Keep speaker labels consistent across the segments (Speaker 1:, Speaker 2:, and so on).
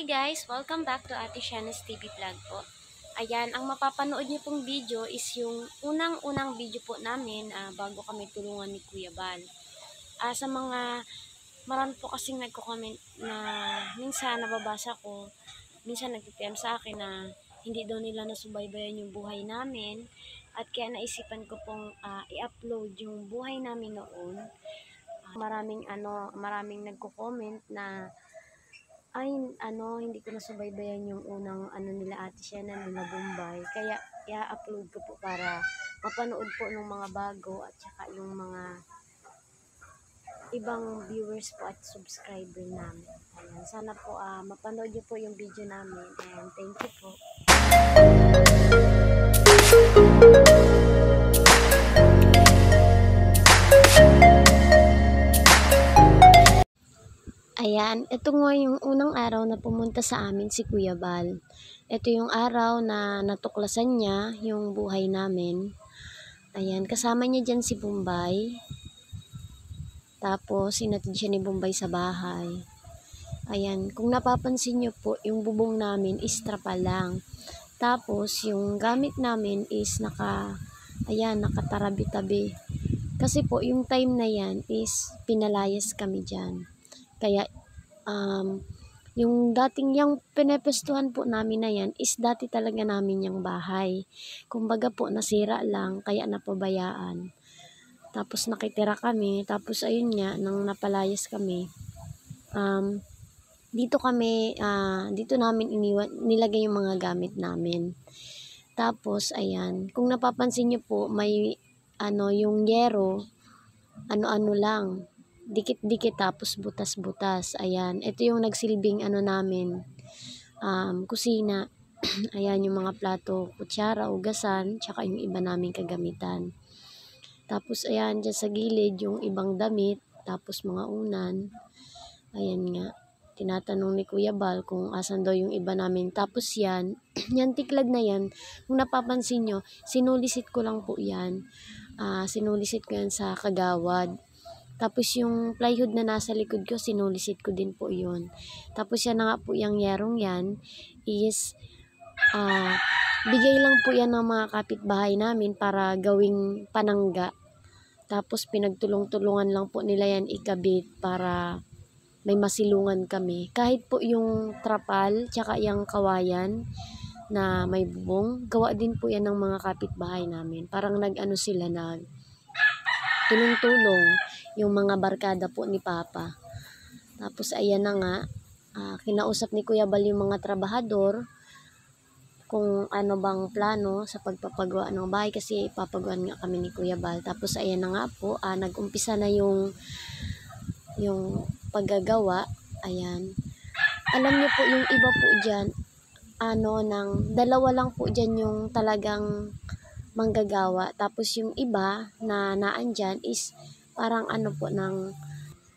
Speaker 1: Hi guys! Welcome back to Ate Shana's TV Vlog po. Ayan, ang mapapanood niyo pong video is yung unang-unang video po namin bago kami tulungan ni Kuya Bal. Sa mga marami po kasing nagko-comment na minsan nababasa ko, minsan nag-PM sa akin na hindi daw nila nasubaybayan yung buhay namin at kaya naisipan ko pong i-upload yung buhay namin noon. Maraming nagko-comment na ay, hindi ko nasubaybayan yung unang nila Ate Shana nila Bombay. Kaya i-upload ko po para mapanood po ng mga bago at saka yung mga ibang viewers po at subscriber namin. Ayan, sana po mapanood niyo po yung video namin and thank you po. Ayan, ito nga yung unang araw na pumunta sa amin si Kuya Bal. Ito yung araw na natuklasan niya yung buhay namin. Ayan, kasama niya dyan si Bombay. Tapos, sinatid siya ni Bombay sa bahay. Ayan, kung napapansin niyo po, yung bubong namin is trapal lang. Tapos, yung gamit namin is nakatarabi-tabi. Kasi po, yung time na yan is pinalayas kami dyan. Kaya, yung dating yung pinepestuhan po namin na yan is dati talaga namin yung bahay. Kumbaga po, nasira lang, kaya napabayaan. Tapos nakitira kami, tapos ayun nga, nang napalayas kami, dito namin nilagay yung mga gamit namin. Tapos, ayan, kung napapansin nyo po, may, yung yero, ano lang, dikit-dikit tapos butas-butas. Ayan, ito yung nagsilbing namin, kusina. Ayan yung mga plato, kutsara, ugasan, tsaka yung iba naming kagamitan. Tapos ayan, dyan sa gilid yung ibang damit, tapos mga unan. Ayan nga, tinatanong ni Kuya Bal kung asan daw yung iba namin. Tapos yan, yan tiklag na yan, kung napapansin nyo, sinulisit ko lang po yan. Sinulisit ko yan sa kagawad. Tapos yung plywood na nasa likod ko, sinulisit ko din po yun. Tapos yan na nga po yung yerong yan is bigay lang po yan ng mga kapitbahay namin para gawing panangga. Tapos pinagtulong-tulungan lang po nila yan ikabit para may masilungan kami. Kahit po yung trapal, tsaka yung kawayan na may bubong, gawa din po yan ng mga kapitbahay namin. Parang sila tulong-tulong yung mga barkada po ni Papa. Tapos ayan na nga, kinausap ni Kuya Bal yung mga trabahador kung ano bang plano sa pagpapagawa ng bahay kasi papagawan nga kami ni Kuya Bal. Tapos ayan na nga po, nag-umpisa na yung paggagawa. Ayan. Alam niyo po yung iba po dyan, dalawa lang po dyan yung talagang manggagawa. Tapos yung iba na naandyan is parang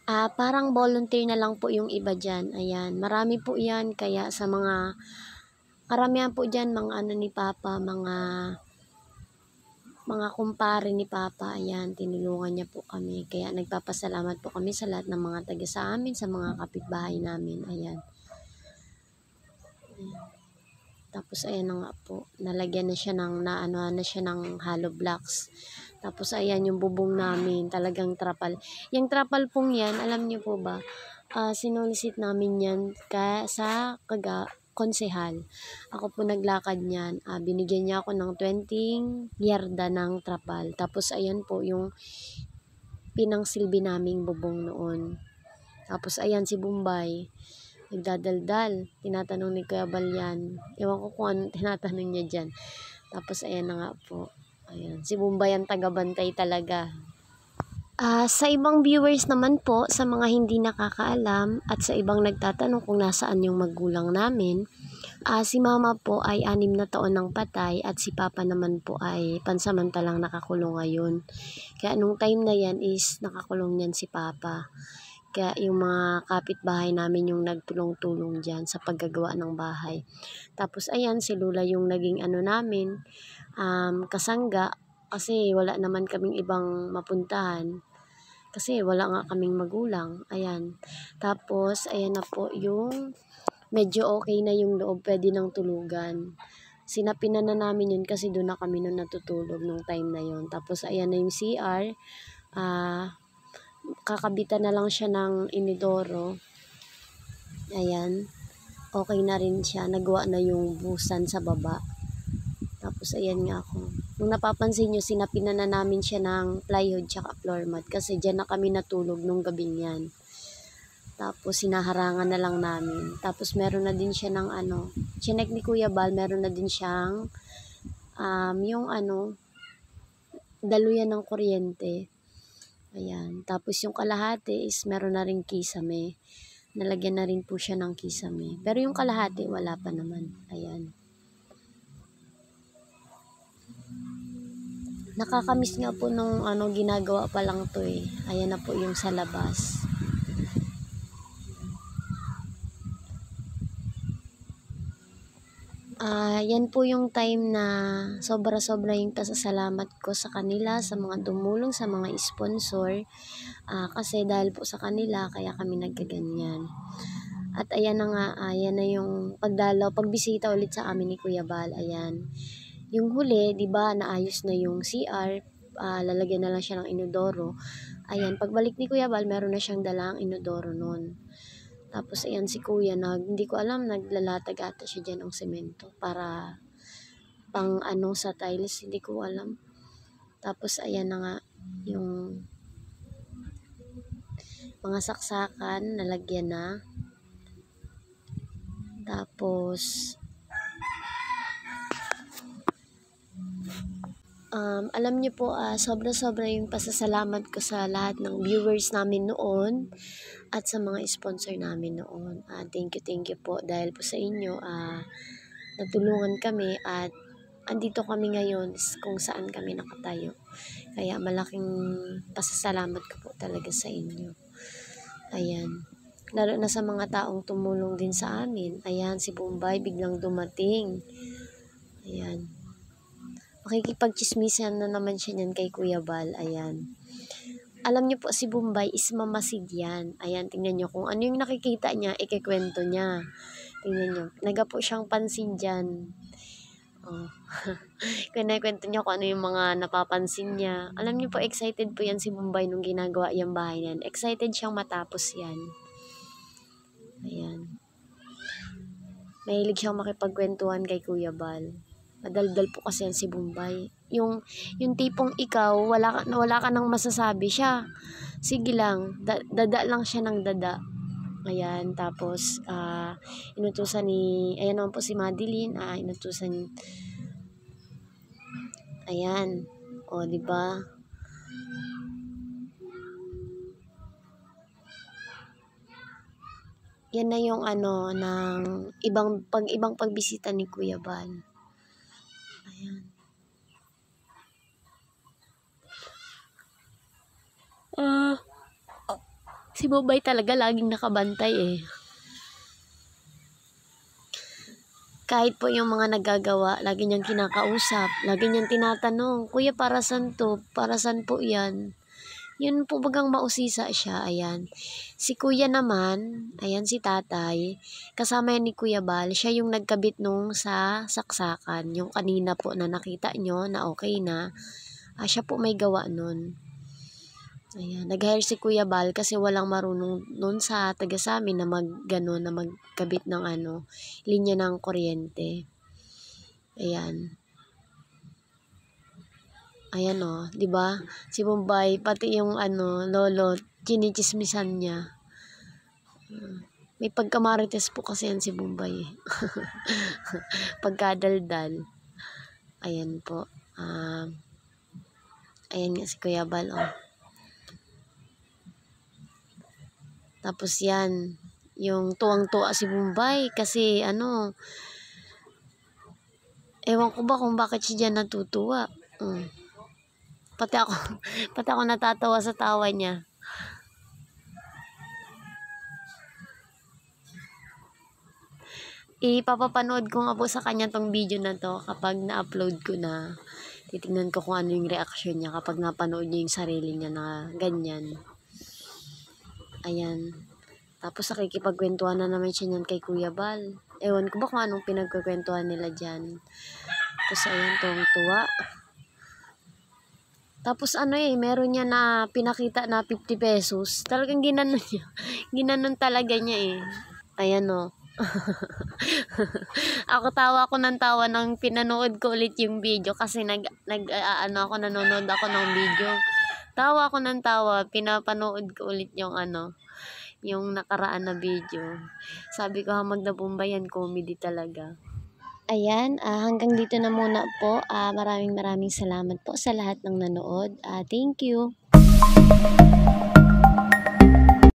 Speaker 1: parang volunteer na lang po yung iba dyan. Ayan, marami po yan. Kaya sa mga, karamihan po dyan, mga ni Papa, mga kumpare ni Papa. Ayan, tinulungan niya po kami. Kaya nagpapasalamat po kami sa lahat ng mga taga sa amin, sa mga kapitbahay namin. Ayan. Tapos ayan na nga po, nalagyan na siya ng hollow blocks. Tapos ayan yung bubong namin, talagang trapal. Yung trapal pong yan, alam niyo po ba, sinulisit namin yan sa konsehal. Ako po naglakad niyan, binigyan niya ako ng 20 yarda ng trapal. Tapos ayan po yung pinangsilbi naming bubong noon. Tapos ayan si Bombay, nagdadaldal, tinatanong ni Kuya Bal yan. Ewan ko kung anong tinatanong niya dyan. Tapos ayan na nga po. Ayan, si Bombay ang tagabantay talaga. Sa ibang viewers naman po, sa mga hindi nakakaalam at sa ibang nagtatanong kung nasaan yung magulang namin, si Mama po ay 6 na taon ng patay at si Papa naman po ay pansamantalang nakakulong ngayon. Kaya nung time na yan is nakakulong yan si Papa. Kaya yung mga kapitbahay namin yung nagtulong-tulong dyan sa paggagawa ng bahay. Tapos ayan, si Lula yung naging namin, kasangga. Kasi wala naman kaming ibang mapuntahan. Kasi wala nga kaming magulang. Ayan. Tapos, ayan na po yung medyo okay na yung loob, pwede nang tulugan. Sinapinan na namin yun kasi doon na kami nun natutulog nung time na yun. Tapos ayan na yung CR, kakabitan na lang siya ng inidoro. Ayan, okay na rin siya, nagawa na yung busan sa baba. Tapos ayan nga ako. Nung napapansin nyo, sinapinan na namin siya ng plywood tsaka floor mat kasi dyan na kami natulog nung gabing yan. Tapos sinaharangan na lang namin. Tapos meron na din siya ng chinek ni Kuya Bal, meron na din siyang yung daluyan ng kuryente. Ayan. Tapos yung kalahati is meron na rin kisame. Nalagyan na rin po siya ng kisame. Pero yung kalahati wala pa naman. Ayan. Nakakamiss nga po nung ginagawa pa lang to eh. Ayan na po yung sa labas. Yan po yung time na sobra-sobra yung pasasalamat ko sa kanila, sa mga tumulong, sa mga sponsor. Kasi dahil po sa kanila, kaya kami nagkaganyan. At ayan na nga, ayan na yung pagbisita ulit sa amin ni Kuya Bal. Ayan. Yung huli, di ba, naayos na yung CR, lalagyan na lang siya ng inodoro. Ayan, pagbalik ni Kuya Bal, meron na siyang dalang inodoro nun. Tapos ayan si Kuya, hindi ko alam, naglalatag ata siya dyan ng semento para pang sa tiles, hindi ko alam. Tapos ayan na nga, yung mga saksakan, nalagyan na. Tapos, alam niyo po, sobra-sobra yung pasasalamat ko sa lahat ng viewers namin noon at sa mga sponsor namin noon. Thank you po dahil po sa inyo, natulungan kami at andito kami ngayon kung saan kami nakatayo. Kaya malaking pasasalamat ko po talaga sa inyo. Ayan. Lalo na sa mga taong tumulong din sa amin. Ayan, si Bombay biglang dumating. Ayan. Makikipagchismisan na naman siya niyan kay Kuya Bal. Ayan. Alam niyo po, si Bombay is mamasid yan. Ayan, tingnan niyo kung ano yung nakikita niya, ikikwento niya. Tingnan niyo. Naga po siyang pansin dyan. Oh. Kinakwento niya kung ano yung mga napapansin niya. Alam niyo po, excited po yan si Bombay nung ginagawa yung bahay niyan. Excited siyang matapos yan. Ayan. Mahilig siyang makipagkwentuhan kay Kuya Bal. Madaldal po kasi yan si Bombay. Yung tipong ikaw, wala ka nang masasabi siya. Sige lang, dada lang siya ng dada. Ayan, tapos inutusan ayan naman po si Madeline, inutusan, ayan, o di ba? Yan na yung ng ibang pagbisita ni Kuya Bal. Ayan. Si Bombay talaga laging nakabantay eh. Kahit po yung mga nagagawa, lagi niyang kinakausap, lagi niyang tinatanong, Kuya, para saan to? Para saan po yan? Yun po bagang mausisa siya, ayan. Si Kuya naman, ayan si Tatay, kasama yan ni Kuya Bal, siya yung nagkabit nung sa saksakan, yung kanina po na nakita nyo na okay na, siya po may gawa nun. Ayan, nag-hire si Kuya Bal kasi walang marunong nun sa taga sa amin na na magkabit ng linya ng kuryente. Ayan. Ayan o, di ba? Si Bombay, pati yung lolo, chinichismisan niya. May pagkamarites po kasi yan si Bombay. Pagkadaldal. Ayan po. Ayan nga si Kuya Bal o. Tapos yan, yung tuwang-tuwa si Bombay kasi ewan ko ba kung bakit siya dyan natutuwa. Pati ako natatawa sa tawa niya. Ipapapanood ko nga po sa kanya tong video na to kapag na-upload ko na. Titignan ko kung ano yung reaction niya kapag napanood niya yung sarili niya na ganyan. Ayan. Tapos nakikipagkwentuhan na naman siya niyan kay Kuya Bal. Ewan ko ba kung anong pinagkukwentuhan nila dyan. Tapos ayan, tuwang-tuwa. Tapos meron niya na pinakita na 50 pesos. Talagang ginanon niya. Ginanon talaga niya eh. Ayan o. Tawa ko ng tawa nang pinanood ko ulit yung video kasi nanonood ako ng video. Tawa ko ng tawa, pinapanood ko ulit yung nakaraan na video. Sabi ko, Hamag na Bomba yan, comedy talaga. Ayan, hanggang dito na muna po. Maraming salamat po sa lahat ng nanood. Thank you.